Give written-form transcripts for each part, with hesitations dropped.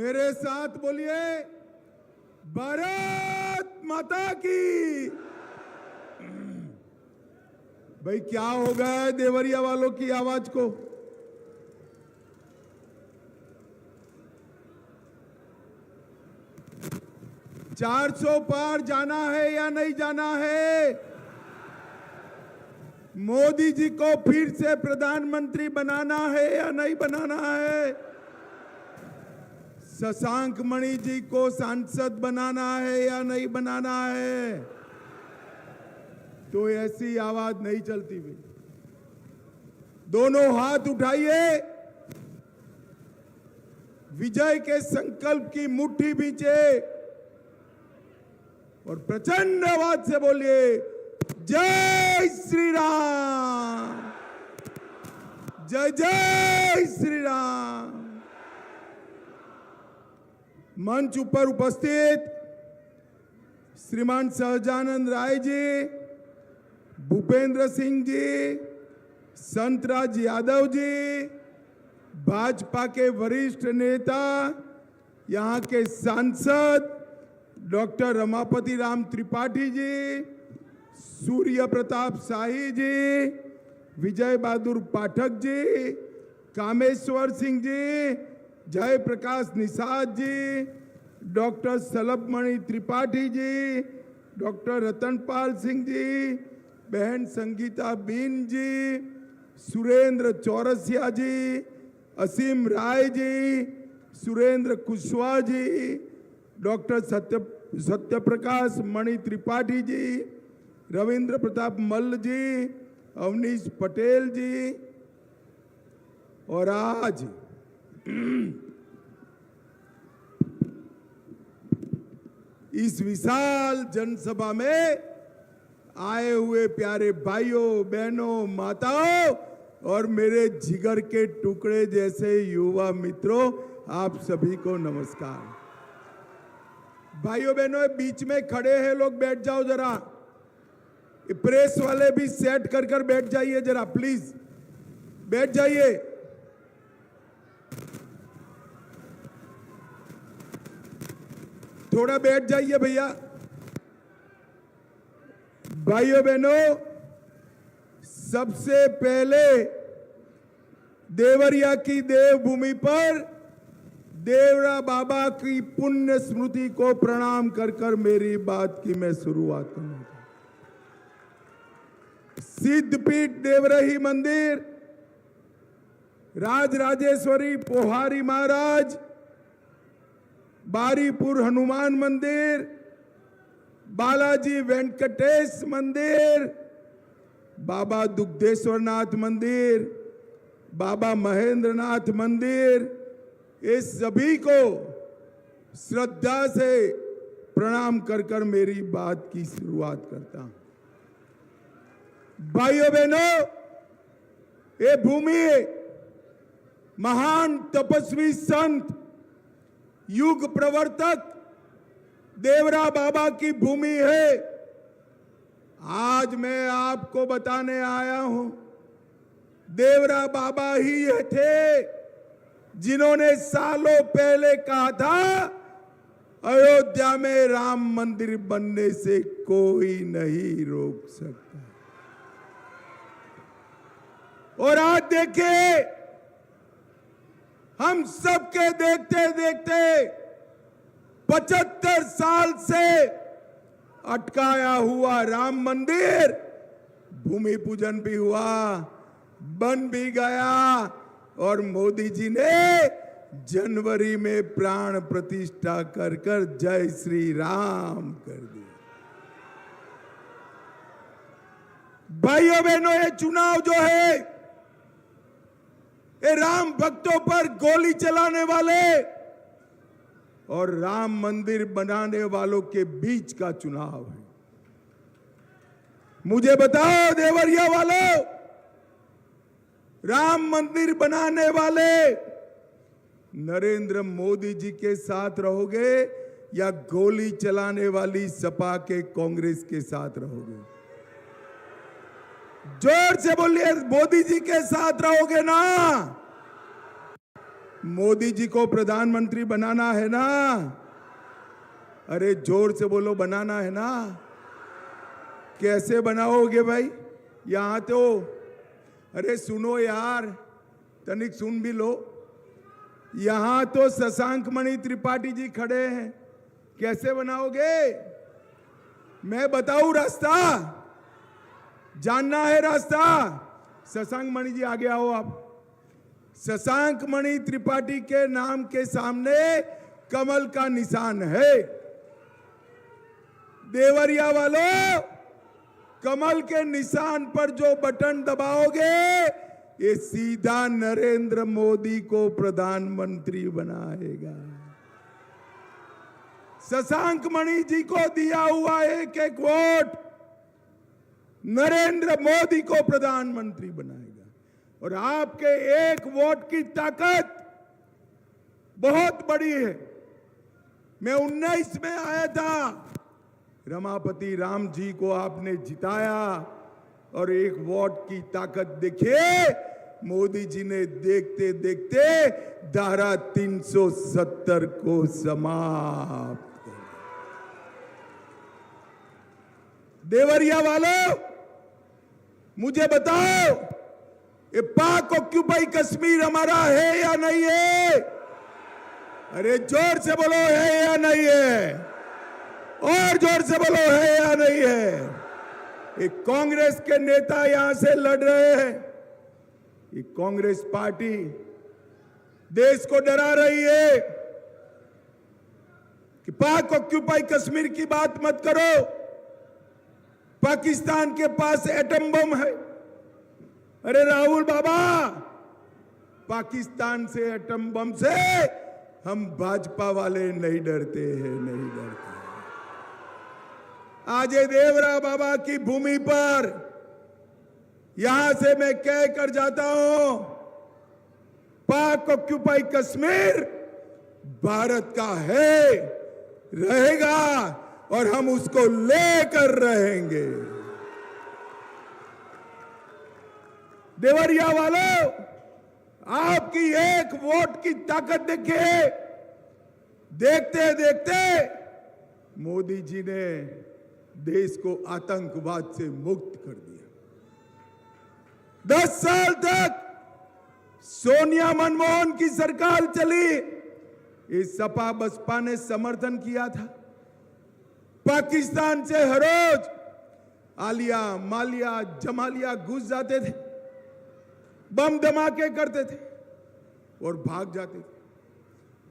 मेरे साथ बोलिए, भारत माता की। भाई क्या हो गया है देवरिया वालों की आवाज को? चार 400 पार जाना है या नहीं जाना है? मोदी जी को फिर से प्रधानमंत्री बनाना है या नहीं बनाना है? शशांक मणि जी को सांसद बनाना है या नहीं बनाना है? तो ऐसी आवाज नहीं चलती भाई। दोनों हाथ उठाइए, विजय के संकल्प की मुट्ठी बीचे और प्रचंड आवाज से बोलिए, जय श्री राम, जय जय श्री राम। मंच ऊपर उपस्थित श्रीमान सहजानंद राय जी, भूपेंद्र सिंह जी, संतराज यादव जी, भाजपा के वरिष्ठ नेता, यहां के सांसद doctor Ramapati Ram Tripathi ji, Surya Pratap Shahi ji, Vijay Bahadur Pathak ji, Kameshwar Singh ji, Jai Prakash Nishad ji, doctor Shalabhmani Tripathi ji, doctor Ratanpal Singh ji, बहन संगीता बीन जी, सुरेंद्र चौरसिया जी, असीम राय जी, सुरेंद्र कुशवाहा जी, डॉक्टर सत्यप्रकाश मणि त्रिपाठी जी, रविंद्र प्रताप मल्ल जी, अवनीश पटेल जी। और आज इस विशाल जनसभा में आए हुए प्यारे भाइयों बहनों माताओं और मेरे जिगर के टुकड़े जैसे युवा मित्रों, आप सभी को नमस्कार। भाइयों बहनों, बीच में खड़े हैं लोग, बैठ जाओ जरा। प्रेस वाले भी सेट कर कर बैठ जाइए जरा, प्लीज बैठ जाइए। थोड़ा बैठ जाइए भैया। भाइयों बहनों, सबसे पहले देवरिया की देवभूमि पर देवरा बाबा की पुण्य स्मृति को प्रणाम कर कर मेरी बात की मैं शुरुआत करूंगा। सिद्धपीठ देवरही मंदिर, राजराजेश्वरी पोहारी महाराज, बारीपुर हनुमान मंदिर, बालाजी वेंकटेश मंदिर, बाबा दुग्धेश्वरनाथ मंदिर, बाबा महेंद्रनाथ मंदिर, इस सभी को श्रद्धा से प्रणाम कर कर मेरी बात की शुरुआत करता हूं। भाइयों बहनों, ये भूमि महान तपस्वी संत युग प्रवर्तक देवरा बाबा की भूमि है। आज मैं आपको बताने आया हूं, देवरा बाबा ही थे जिन्होंने सालों पहले कहा था अयोध्या में राम मंदिर बनने से कोई नहीं रोक सकता। और आज देखिए, हम सबके देखते देखते 75 साल से अटकाया हुआ राम मंदिर भूमि पूजन भी हुआ, बन भी गया और मोदी जी ने जनवरी में प्राण प्रतिष्ठा कर कर जय श्री राम कर दिया। भाइयों बहनों, ये चुनाव जो है, ये राम भक्तों पर गोली चलाने वाले और राम मंदिर बनाने वालों के बीच का चुनाव है। मुझे बताओ देवरिया वालों, राम मंदिर बनाने वाले नरेंद्र मोदी जी के साथ रहोगे या गोली चलाने वाली सपा के कांग्रेस के साथ रहोगे? जोर से बोलिए, मोदी जी के साथ रहोगे ना? मोदी जी को प्रधानमंत्री बनाना है ना? अरे जोर से बोलो, बनाना है ना? कैसे बनाओगे भाई? यहां तो, अरे सुनो यार, तनिक सुन भी लो। यहां तो शशांक मणि त्रिपाठी जी खड़े हैं, कैसे बनाओगे? मैं बताऊं रास्ता? जानना है रास्ता? शशांक मणि जी आगे आओ आप। शशांक मणि त्रिपाठी के नाम के सामने कमल का निशान है। देवरिया वालों, कमल के निशान पर जो बटन दबाओगे, ये सीधा नरेंद्र मोदी को प्रधानमंत्री बनाएगा। शशांक मणि जी को दिया हुआ एक एक वोट नरेंद्र मोदी को प्रधानमंत्री बनाएगा। और आपके एक वोट की ताकत बहुत बड़ी है। मैं 19 में आया था, रमापति राम जी को आपने जिताया, और एक वोट की ताकत देखिए, मोदी जी ने देखते देखते धारा 370 को समाप्त कर दिया। देवरिया वालों, मुझे बताओ, ये पाक ऑक्यूपाई कश्मीर हमारा है या नहीं है? अरे जोर से बोलो, है या नहीं है? और जोर से बोलो, है या नहीं है? एक कांग्रेस के नेता यहां से लड़ रहे हैं। ये कांग्रेस पार्टी देश को डरा रही है कि पाक ऑक्यूपाई कश्मीर की बात मत करो, पाकिस्तान के पास एटम बम है। अरे राहुल बाबा, पाकिस्तान से एटम बम से हम भाजपा वाले नहीं डरते हैं, नहीं डरते। आज देवरा बाबा की भूमि पर यहां से मैं कह कर जाता हूं, पाक ऑक्यूपाई कश्मीर भारत का है, रहेगा, और हम उसको लेकर रहेंगे। देवरिया वालों, आपकी एक वोट की ताकत देखिए। देखते देखते मोदी जी ने देश को आतंकवाद से मुक्त कर दिया। 10 साल तक सोनिया मनमोहन की सरकार चली, इस सपा बसपा ने समर्थन किया था। पाकिस्तान से हर रोज आलिया, मालिया, जमालिया घुस जाते थे, बम धमाके करते थे और भाग जाते थे।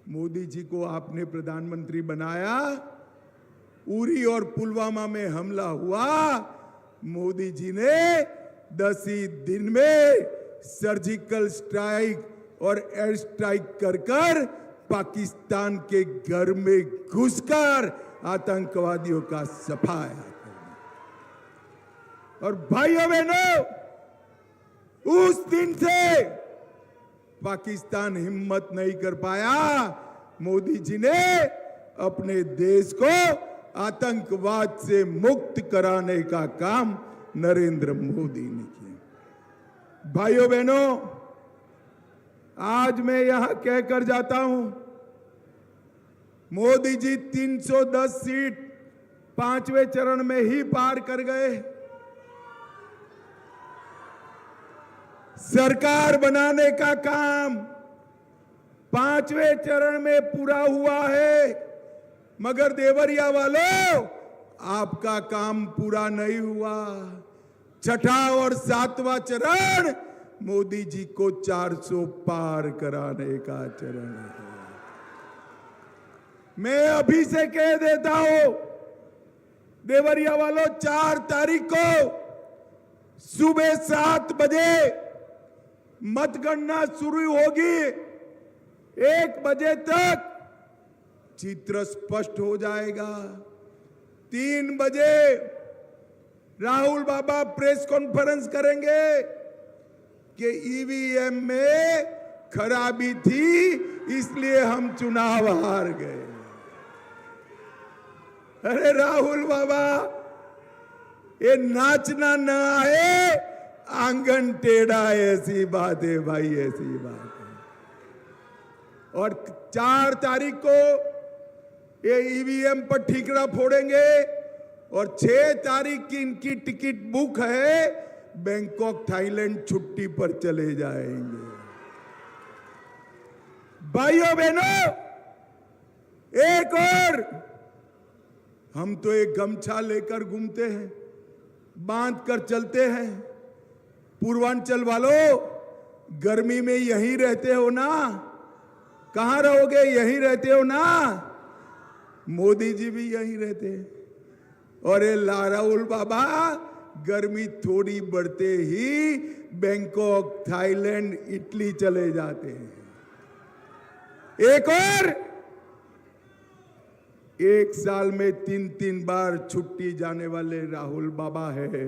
मोदी जी को आपने प्रधानमंत्री बनाया, उरी और पुलवामा में हमला हुआ, मोदी जी ने 10 ही दिन में सर्जिकल स्ट्राइक और एयर स्ट्राइक कर कर पाकिस्तान के घर में घुसकर आतंकवादियों का सफाया करना। और भाइयों बहनों, उस दिन से पाकिस्तान हिम्मत नहीं कर पाया। मोदी जी ने अपने देश को आतंकवाद से मुक्त कराने का काम नरेंद्र मोदी ने किया। भाइयों बहनों, आज मैं यहां कहकर जाता हूं, मोदी जी 310 सीट 5वें चरण में ही पार कर गए। सरकार बनाने का काम 5वें चरण में पूरा हुआ है, मगर देवरिया वालों, आपका काम पूरा नहीं हुआ। 6ठा और 7वां चरण मोदी जी को 400 पार कराने का चरण है। मैं अभी से कह देता हूं, देवरिया वालों, 4 तारीख को सुबह 7 बजे मतगणना शुरू होगी। 1 बजे तक चित्र स्पष्ट हो जाएगा। 3 बजे राहुल बाबा प्रेस कॉन्फ्रेंस करेंगे कि ईवीएम में खराबी थी, इसलिए हम चुनाव हार गए। अरे राहुल बाबा, ये नाचना न आए, आंगन टेढ़ा, ऐसी बात है भाई, ऐसी बात है। और 4 तारीख को ये ईवीएम पर ठीकरा फोड़ेंगे और 6 तारीख की इनकी टिकट बुक है, बैंकॉक थाईलैंड छुट्टी पर चले जाएंगे। भाइयों बहनों, एक और, हम तो एक गमछा लेकर घूमते हैं, बांध कर चलते हैं। पूर्वांचल वालों, गर्मी में यहीं रहते हो ना? कहां रहोगे? यहीं रहते हो ना? मोदी जी भी यहीं रहते हैं। और ये राहुल बाबा गर्मी थोड़ी बढ़ते ही बैंकॉक, थाईलैंड, इटली चले जाते हैं। एक और, एक साल में 3-3 बार छुट्टी जाने वाले राहुल बाबा है।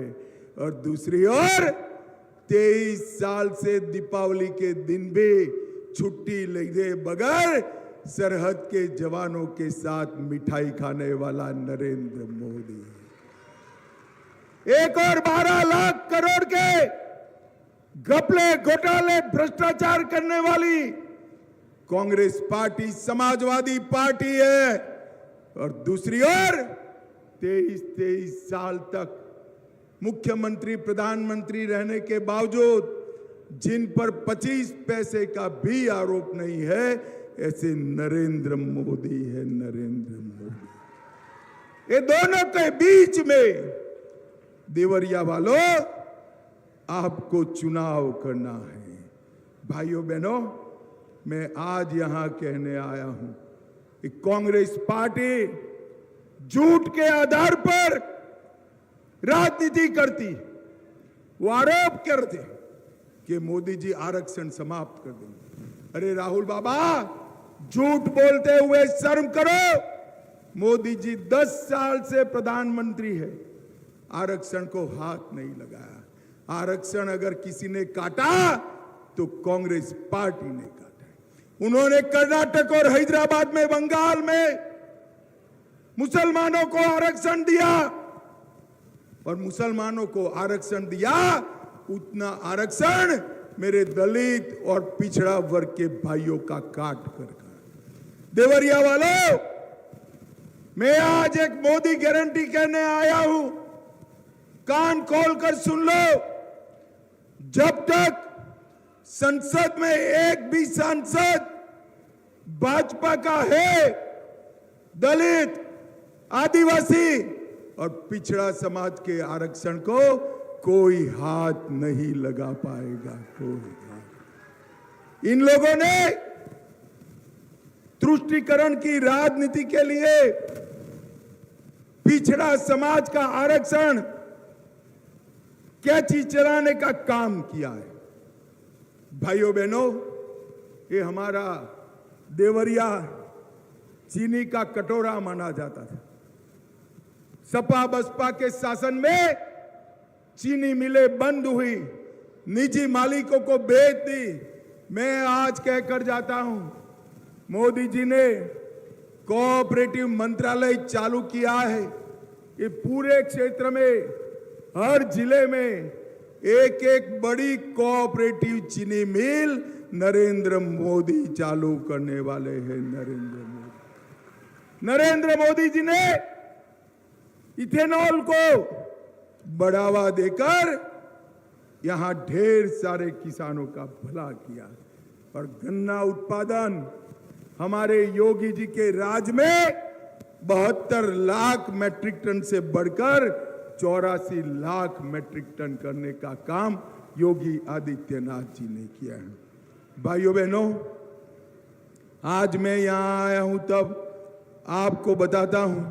और दूसरी ओर 23 साल से दीपावली के दिन भी छुट्टी लेके बगैर सरहद के जवानों के साथ मिठाई खाने वाला नरेंद्र मोदी। एक और 12 लाख करोड़ के घपले, घोटाले, भ्रष्टाचार करने वाली कांग्रेस पार्टी समाजवादी पार्टी है। और दूसरी ओर 23 साल तक मुख्यमंत्री, प्रधानमंत्री रहने के बावजूद जिन पर 25 पैसे का भी आरोप नहीं है, ऐसे नरेंद्र मोदी है, नरेंद्र मोदी। ये दोनों के बीच में देवरिया वालों, आपको चुनाव करना है। भाइयों बहनों, मैं आज यहां कहने आया हूं कि कांग्रेस पार्टी झूठ के आधार पर राजनीति करती। वो आरोप करते कि मोदी जी आरक्षण समाप्त कर देंगे। अरे राहुल बाबा, झूठ बोलते हुए शर्म करो। मोदी जी 10 साल से प्रधानमंत्री है, आरक्षण को हाथ नहीं लगाया। आरक्षण अगर किसी ने काटा तो कांग्रेस पार्टी ने काटा। उन्होंने कर्नाटक और हैदराबाद में, बंगाल में मुसलमानों को आरक्षण दिया, और मुसलमानों को आरक्षण दिया उतना आरक्षण मेरे दलित और पिछड़ा वर्ग के भाइयों का काट कर। देवरिया वालों, मैं आज एक मोदी गारंटी कहने आया हूं, कान खोलकर सुन लो। जब तक संसद में एक भी सांसद भाजपा का है, दलित, आदिवासी और पिछड़ा समाज के आरक्षण को कोई हाथ नहीं लगा पाएगा। कोई हाथ। इन लोगों ने तुष्टीकरण की राजनीति के लिए पिछड़ा समाज का आरक्षण कैची चलाने का काम किया है। भाइयों बहनों, ये हमारा देवरिया चीनी का कटोरा माना जाता था। सपा बसपा के शासन में चीनी मिलें बंद हुई, निजी मालिकों को बेच दी। मैं आज कहकर जाता हूं, मोदी जी ने कोऑपरेटिव मंत्रालय चालू किया है। ये पूरे क्षेत्र में, हर जिले में एक एक बड़ी कोऑपरेटिव चीनी मिल नरेंद्र मोदी चालू करने वाले हैं। नरेंद्र मोदी जी ने इथेनॉल को बढ़ावा देकर यहां ढेर सारे किसानों का भला किया। और गन्ना उत्पादन हमारे योगी जी के राज में 72 लाख मैट्रिक टन से बढ़कर 84 लाख मैट्रिक टन करने का काम योगी आदित्यनाथ जी ने किया है। भाइयों बहनों, आज मैं यहां आया हूं तब आपको बताता हूं,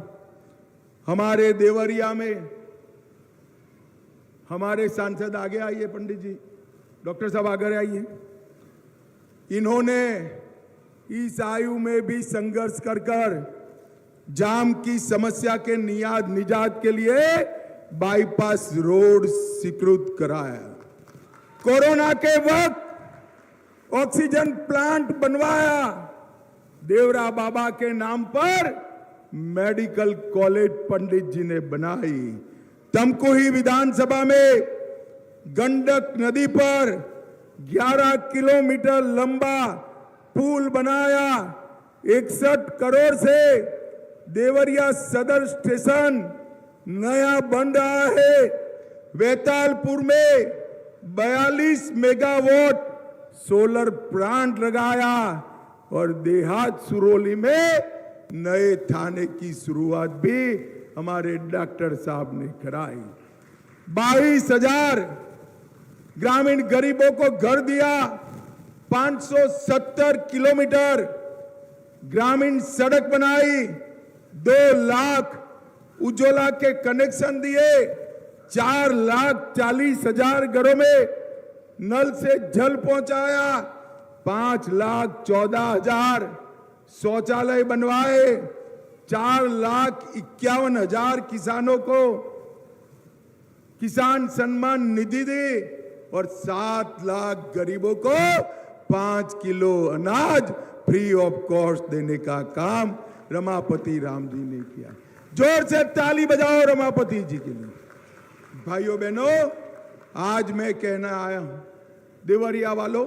हमारे देवरिया में हमारे सांसद आगे आइए, पंडित जी, डॉक्टर साहब आगे आइए। इन्होंने इस आयु में भी संघर्ष कर कर जाम की समस्या के निजात के लिए बाईपास रोड स्वीकृत कराया। कोरोना के वक्त ऑक्सीजन प्लांट बनवाया। देवरा बाबा के नाम पर मेडिकल कॉलेज पंडित जी ने बनाई। तमकुही विधानसभा में गंडक नदी पर 11 किलोमीटर लंबा पुल बनाया, 61 करोड़ से देवरिया सदर स्टेशन नया बन रहा है। वेतालपुर में 42 मेगावाट सोलर प्लांट लगाया और देहात सुरोली में नए थाने की शुरुआत भी हमारे डॉक्टर साहब ने कराई। 22,000 ग्रामीण गरीबों को घर दिया, 570 किलोमीटर ग्रामीण सड़क बनाई, 2 लाख उज्ज्वला के कनेक्शन दिए, 4,40,000 घरों में नल से जल पहुंचाया, 5,14,000 शौचालय बनवाए, 4,51,000 किसानों को किसान सम्मान निधि दी और 7 लाख गरीबों को 5 किलो अनाज फ्री ऑफ कॉस्ट देने का काम रमापति राम जी ने किया। जोर से ताली बजाओ रमापति जी के लिए। भाइयों बहनों, आज मैं कहना आया हूं, देवरिया वालों,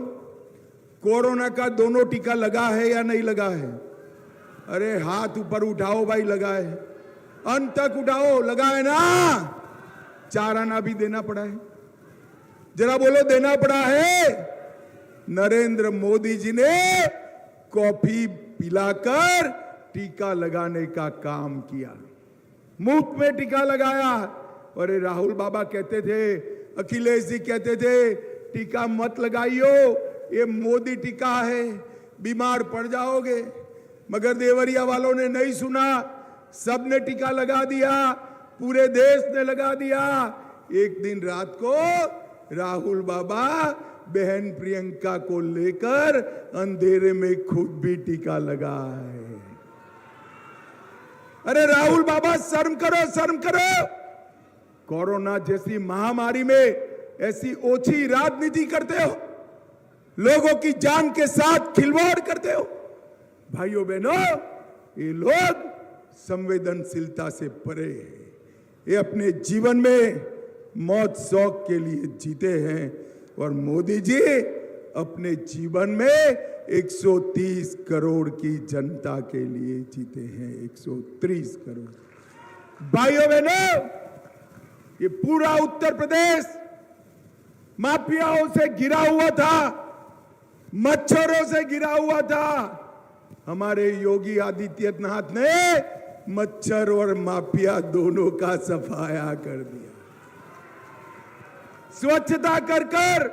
कोरोना का दोनों टीका लगा है या नहीं लगा है? अरे हाथ ऊपर उठाओ भाई, लगा है। अंत तक उठाओ, लगा है ना? 4 आना भी देना पड़ा है, जरा बोलो देना पड़ा है। नरेंद्र मोदी जी ने कॉफी पिलाकर टीका लगाने का काम किया, मुफ्त में टीका लगाया। और राहुल बाबा कहते थे, अखिलेश जी कहते थे टीका मत लगाइयो, ये मोदी टीका है, बीमार पड़ जाओगे। मगर देवरिया वालों ने नहीं सुना, सबने टीका लगा दिया, पूरे देश ने लगा दिया। एक दिन रात को राहुल बाबा बहन प्रियंका को लेकर अंधेरे में खुद भी टीका लगाए। अरे राहुल बाबा, शर्म करो, शर्म करो। कोरोना जैसी महामारी में ऐसी ओछी राजनीति करते हो, लोगों की जान के साथ खिलवाड़ करते हो। भाइयों बहनों, ये लोग संवेदनशीलता से परे हैं। ये अपने जीवन में मौत शौक के लिए जीते हैं और मोदी जी अपने जीवन में 130 करोड़ की जनता के लिए जीते हैं। 130 करोड़। भाइयों बहनों, ये पूरा उत्तर प्रदेश माफियाओं से घिरा हुआ था, मच्छरों से घिरा हुआ था। हमारे योगी आदित्यनाथ ने मच्छर और माफिया दोनों का सफाया कर दिया। स्वच्छता कर कर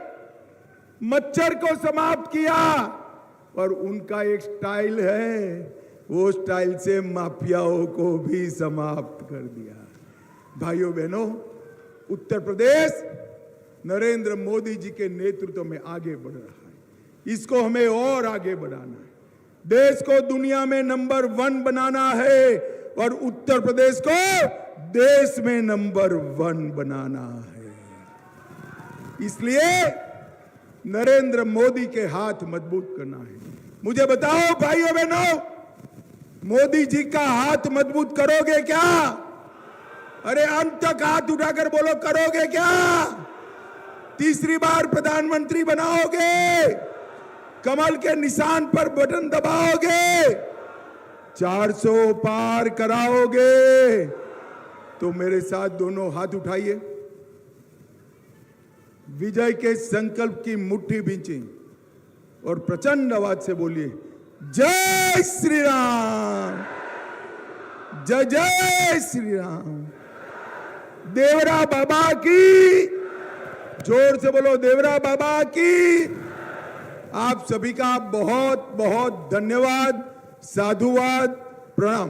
मच्छर को समाप्त किया और उनका एक स्टाइल है, वो स्टाइल से माफियाओं को भी समाप्त कर दिया। भाइयों बहनों, उत्तर प्रदेश नरेंद्र मोदी जी के नेतृत्व में आगे बढ़ रहा है। इसको हमें और आगे बढ़ाना है। देश को दुनिया में नंबर 1 बनाना है और उत्तर प्रदेश को देश में नंबर 1 बनाना है। इसलिए नरेंद्र मोदी के हाथ मजबूत करना है। मुझे बताओ भाइयों बहनों, मोदी जी का हाथ मजबूत करोगे क्या? अरे अंत तक हाथ उठाकर बोलो, करोगे क्या? तीसरी बार प्रधानमंत्री बनाओगे? कमल के निशान पर बटन दबाओगे? 400 पार कराओगे? तो मेरे साथ दोनों हाथ उठाइए, विजय के संकल्प की मुट्ठी भींची और प्रचंड आवाज से बोलिए, जय श्री राम, जय जय श्री राम। देवरा बाबा की, जोर से बोलो, देवरा बाबा की। आप सभी का बहुत बहुत धन्यवाद, साधुवाद, प्रणाम।